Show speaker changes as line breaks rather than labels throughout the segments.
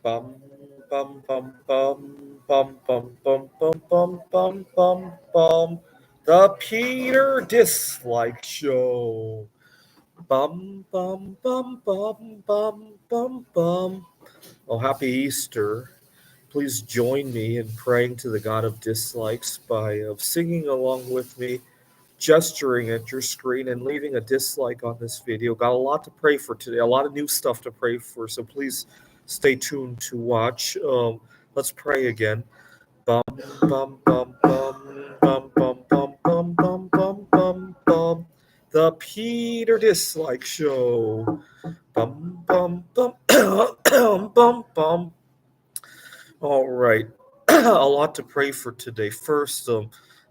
Bum bum bum bum bum bum bum bum bum bum bum bum. The Peter Dislike Show. Bum bum bum bum bum bum bum. Oh, happy Easter. Please join me in praying to the God of dislikes by singing along with me, gesturing at your screen, and leaving a dislike on this video. Got a lot to pray for today, a lot of new stuff to pray for, so please stay tuned to watch. Let's pray again. Bum bum bum bum bum bum bum bum bum bum bum bum. The Peter Dislike Show. Bum bum bum bum bum. All right. A lot to pray for today. First,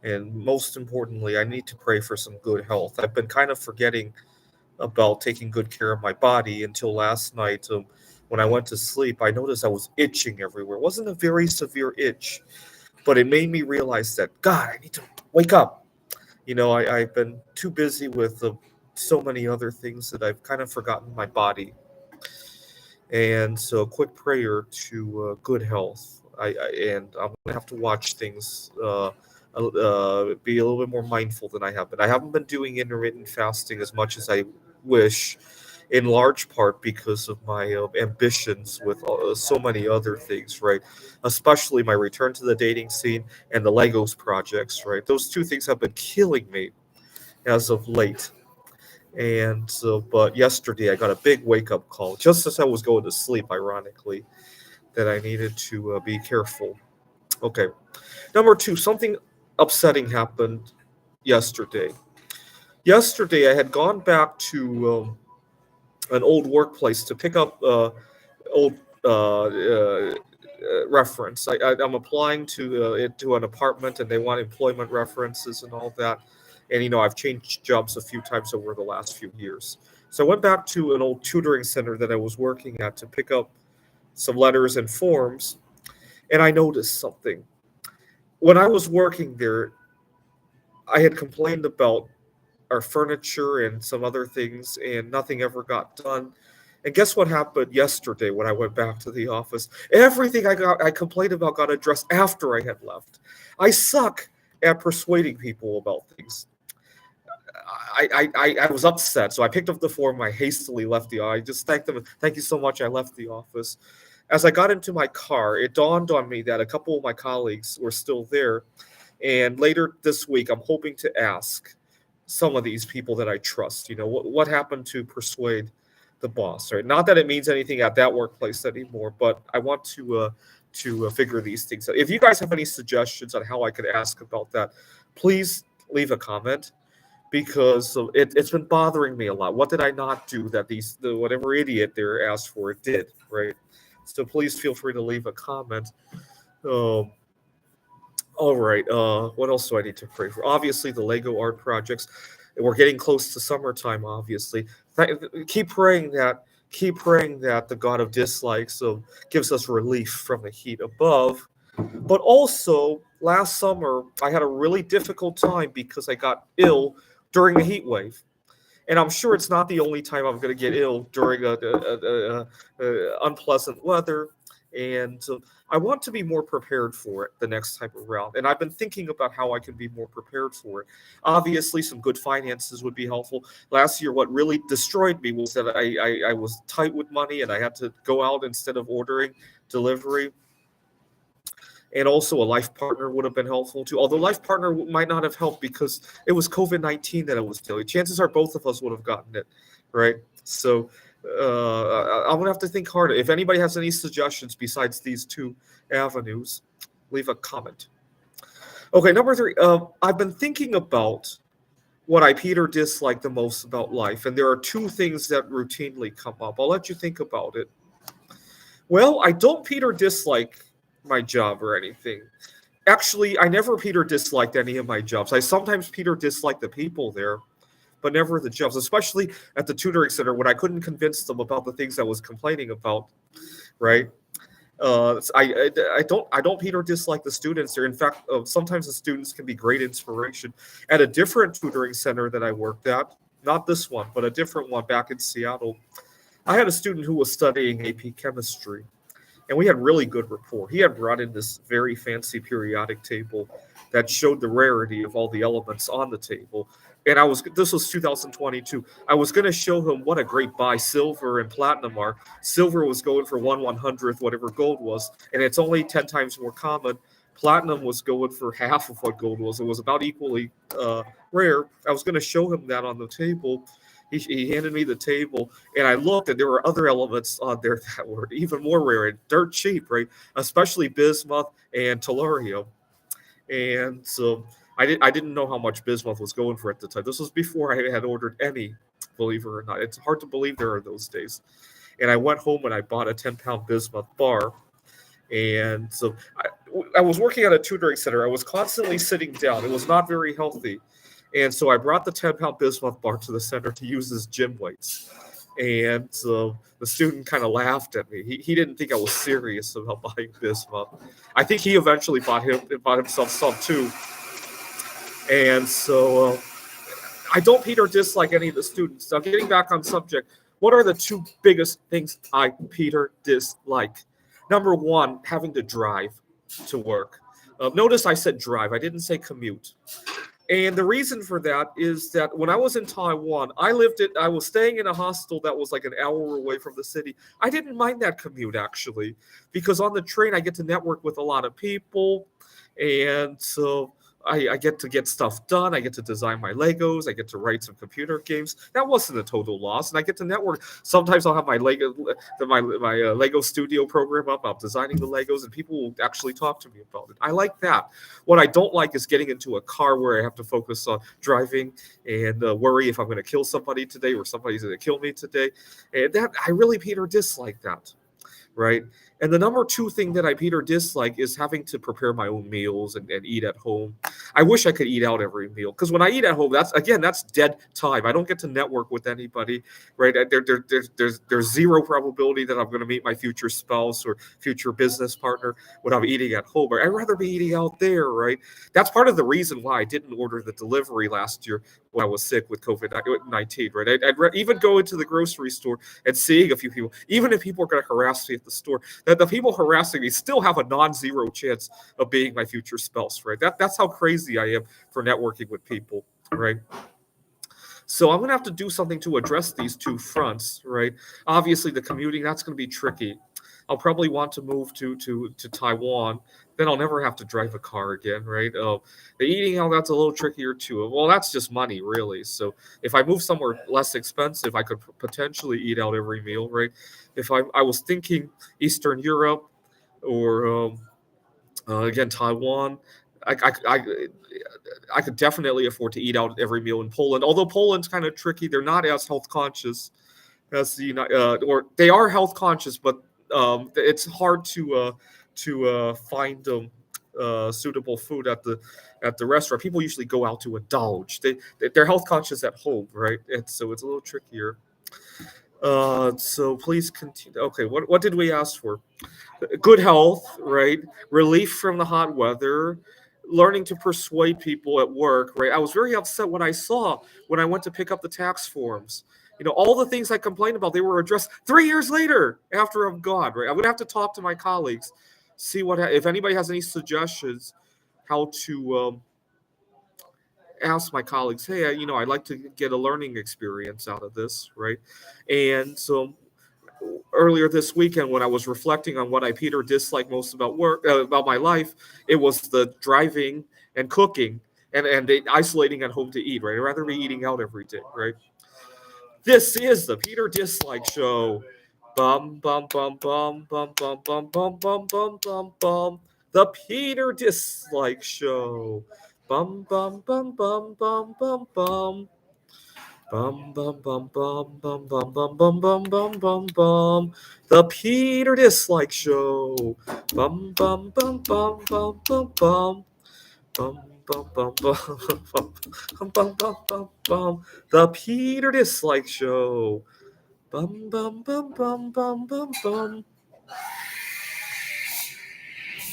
and most importantly, I need to pray for some good health. I've been kind of forgetting about taking good care of my body until last night. When I went to sleep, I noticed I was itching everywhere. It wasn't a very severe itch, but it made me realize that, God, I need to wake up. I've been too busy with so many other things that I've kind of forgotten my body. And so, a quick prayer to good health. And I'm gonna have to watch things, be a little bit more mindful than I have been. I haven't been doing intermittent fasting as much as I wish, in large part because of my ambitions with so many other things, right? Especially my return to the dating scene and the Legos projects, right? Those two things have been killing me as of late. And so, but yesterday I got a big wake up call just as I was going to sleep, ironically, that I needed to be careful. Okay. Number two, something upsetting happened yesterday. Yesterday, I had gone back to an old workplace to pick up old reference. I'm applying to an apartment, and they want employment references and all that. And I've changed jobs a few times over the last few years. So I went back to an old tutoring center that I was working at to pick up some letters and forms, and I noticed something. When I was working there, I had complained about our furniture and some other things, and nothing ever got done. And guess what happened yesterday when I went back to the office? Everything I complained about got addressed after I had left. I suck at persuading people about things. I was upset, so I picked up the form. I hastily left the. I just thanked them. Thank you so much. I left the office. As I got into my car, it dawned on me that a couple of my colleagues were still there. And later this week, I'm hoping to ask some of these people that I trust, what happened to persuade the boss, right? Not that it means anything at that workplace anymore, but I want to figure these things out. If you guys have any suggestions on how I could ask about that, please leave a comment, because it's been bothering me a lot. What did I not do that whatever idiot there asked for it did, right? So please feel free to leave a comment. Um, all right. What else do I need to pray for? Obviously, the Lego art projects. We're getting close to summertime. Obviously, keep praying that. Keep praying that the God of dislikes gives us relief from the heat above. But also, last summer I had a really difficult time because I got ill during a heat wave. And I'm sure it's not the only time I'm going to get ill during unpleasant weather. And I want to be more prepared for it the next time around. And I've been thinking about how I can be more prepared for it. Obviously, some good finances would be helpful. Last year, what really destroyed me was that I was tight with money and I had to go out instead of ordering delivery. And also a life partner would have been helpful too. Although life partner might not have helped because it was COVID-19 that it was dealing. Chances are both of us would have gotten it, right? So I'm gonna have to think harder. If anybody has any suggestions besides these two avenues, leave a comment. Okay, number three. I've been thinking about what I Peter dislike the most about life, and there are two things that routinely come up. I'll let you think about it. Well, I don't Peter dislike my job or anything. Actually, I never Peter disliked any of my jobs. I sometimes Peter disliked the people there, but never the jobs, especially at the tutoring center when I couldn't convince them about the things I was complaining about, right? I don't Peter dislike the students there. In fact, sometimes the students can be great inspiration. At a different tutoring center that I worked at, not this one, but a different one back in Seattle, I had a student who was studying AP chemistry. and we had really good rapport. He had brought in this very fancy periodic table that showed the rarity of all the elements on the table. And this was 2022. I was going to show him what a great buy silver and platinum are. Silver was going for 1/100th, whatever gold was, and it's only 10 times more common. Platinum was going for half of what gold was. It was about equally rare. I was going to show him that on the table. He handed me the table, and I looked, and there were other elements on there that were even more rare and dirt cheap, right? Especially bismuth and tellurium. And so I didn't know how much bismuth was going for at the time. This was before I had ordered any, believe it or not. It's hard to believe there are those days. And I went home and I bought a 10-pound bismuth bar. And so I was working at a tutoring center. I was constantly sitting down. It was not very healthy. And so I brought the 10-pound bismuth bar to the center to use as gym weights. And so the student kind of laughed at me. He didn't think I was serious about buying bismuth. I think he eventually bought himself some too. And so I don't hate or dislike any of the students. Now, getting back on subject, what are the two biggest things I, Peter, dislike? Number one, having to drive to work. Notice I said drive. I didn't say commute. And the reason for that is that when I was in Taiwan, I was staying in a hostel that was like an hour away from the city. I didn't mind that commute, actually, because on the train, I get to network with a lot of people. And so I get to get stuff done. I get to design my Legos. I get to write some computer games. That wasn't a total loss, and I get to network. Sometimes I'll have my Lego Studio program up. I'm designing the Legos, and people will actually talk to me about it. I like that. What I don't like is getting into a car where I have to focus on driving and worry if I'm going to kill somebody today or somebody's going to kill me today. And that I really, Peter, dislike that. Right. And the number two thing that I, Peter, dislike is having to prepare my own meals and eat at home. I wish I could eat out every meal, because when I eat at home, that's dead time. I don't get to network with anybody, right? There's zero probability that I'm going to meet my future spouse or future business partner when I'm eating at home. I'd rather be eating out there, right? That's part of the reason why I didn't order the delivery last year when I was sick with COVID-19, right? I'd even go into the grocery store and seeing a few people, even if people are going to harass me at the store, that the people harassing me still have a non-zero chance of being my future spouse, right? That's how crazy I am for networking with people, right? So I'm going to have to do something to address these two fronts, right? Obviously, the commuting, that's going to be tricky. I'll probably want to move to Taiwan. Then I'll never have to drive a car again, right? The eating out, that's a little trickier too. Well, that's just money, really. So if I move somewhere less expensive, I could potentially eat out every meal, right? If I was thinking Eastern Europe or again Taiwan, I could definitely afford to eat out every meal in Poland. Although Poland's kind of tricky, they're not as health conscious as the or they are health conscious, but it's hard to find suitable food at the restaurant. People usually go out to indulge. They're health conscious at home, right? And so it's a little trickier. So please continue. Okay, what did we ask for? Good health, right? Relief from the hot weather, learning to persuade people at work, right? I was very upset when I went to pick up the tax forms. All the things I complained about, they were addressed 3 years later after I'm gone, right? I'm going to have to talk to my colleagues, see if anybody has any suggestions how to ask my colleagues, hey, I'd like to get a learning experience out of this, right? And so earlier this weekend, when I was reflecting on what I, Peter, dislike most about work, about my life, it was the driving and cooking and isolating at home to eat, right? I'd rather be eating out every day, right? This is the Peter Dislike Show. Bum bum bum bum bum bum bum bum bum bum bum bum. The Peter Dislike Show. Bum bum bum bum bum bum bum. Bum bum bum bum bum bum bum bum bum bum bum bum. The Peter Dislike Show. Bum bum bum bum bum bum bum. Bum bum bum bum bum bum bum bum bum. The Peter Dislike Show. Bum bum bum bum bum bum bum.